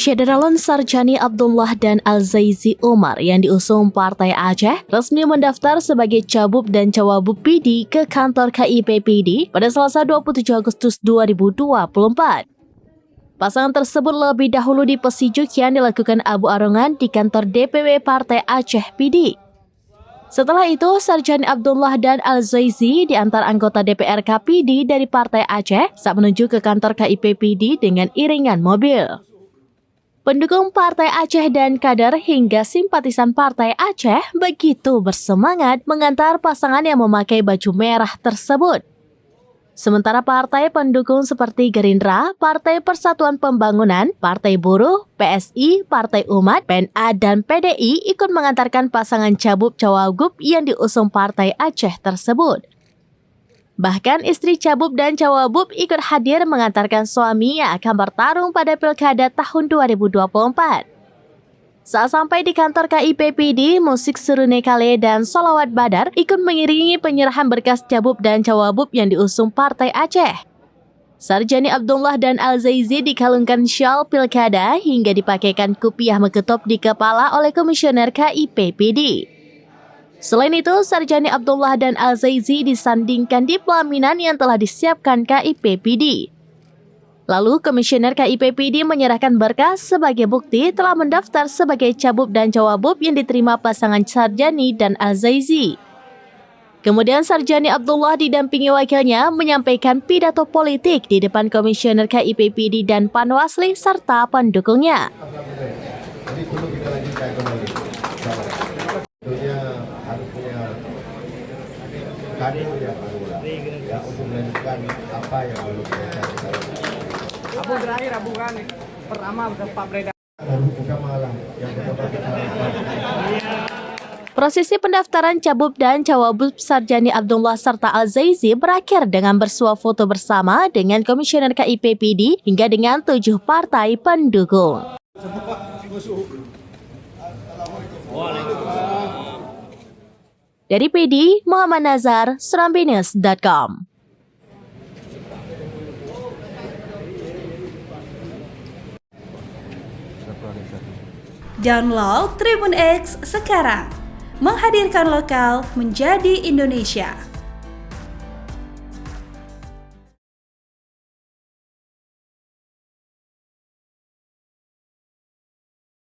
Syederalon Sarjani Abdullah dan Al-Zaizi Umar yang diusung Partai Aceh resmi mendaftar sebagai Cabub dan Cawabub PD ke kantor KIP PD pada Selasa 27 Agustus 2024. Pasangan tersebut lebih dahulu dipesijuk yang dilakukan Abu Arongan di kantor DPW Partai Aceh PD. Setelah itu, Sarjani Abdullah dan Al-Zaizi diantar anggota DPR KPD dari Partai Aceh saat menuju ke kantor KIP PD dengan iringan mobil. Pendukung Partai Aceh dan kader hingga simpatisan Partai Aceh begitu bersemangat mengantar pasangan yang memakai baju merah tersebut. Sementara partai pendukung seperti Gerindra, Partai Persatuan Pembangunan, Partai Buruh, PSI, Partai Umat, PNA, dan PDI ikut mengantarkan pasangan Cabub Cawagub yang diusung Partai Aceh tersebut. Bahkan istri Cabub dan Cawabub ikut hadir mengantarkan suami yang akan bertarung pada Pilkada tahun 2024. Saat sampai di kantor KIP PD, musik Serune Kale dan Solawat Badar ikut mengiringi penyerahan berkas Cabub dan Cawabub yang diusung Partai Aceh. Sarjani Abdullah dan Al-Zaizi dikalungkan syal Pilkada hingga dipakaikan kupiah meketop di kepala oleh Komisioner KIP PD. Selain itu, Sarjani Abdullah dan Al-Zaizi disandingkan di pelaminan yang telah disiapkan KIP PD. Lalu, Komisioner KIP PD menyerahkan berkas sebagai bukti telah mendaftar sebagai Cabub dan Cawabub yang diterima pasangan Sarjani dan Al-Zaizi. Kemudian Sarjani Abdullah didampingi wakilnya menyampaikan pidato politik di depan Komisioner KIP PD dan Panwasli serta pendukungnya. Jadi perlu kita lanjutkan kembali. Tentunya harus punya kader yang baru ya untuk melanjutkan apa yang belum kita capai. Abu terakhir Abu kan pertama Pak Breda. Bukan malam yang pertama kita lakukan. Prosesi pendaftaran Cabub dan Cawabub Sarjani Abdullah serta Al-Zaizi berakhir dengan bersuah foto bersama dengan Komisioner KIP PD hingga dengan 7 partai pendukung. Dari PD, Muhammad Nazar, serambinews.com. Download Tribun X sekarang, menghadirkan lokal menjadi Indonesia.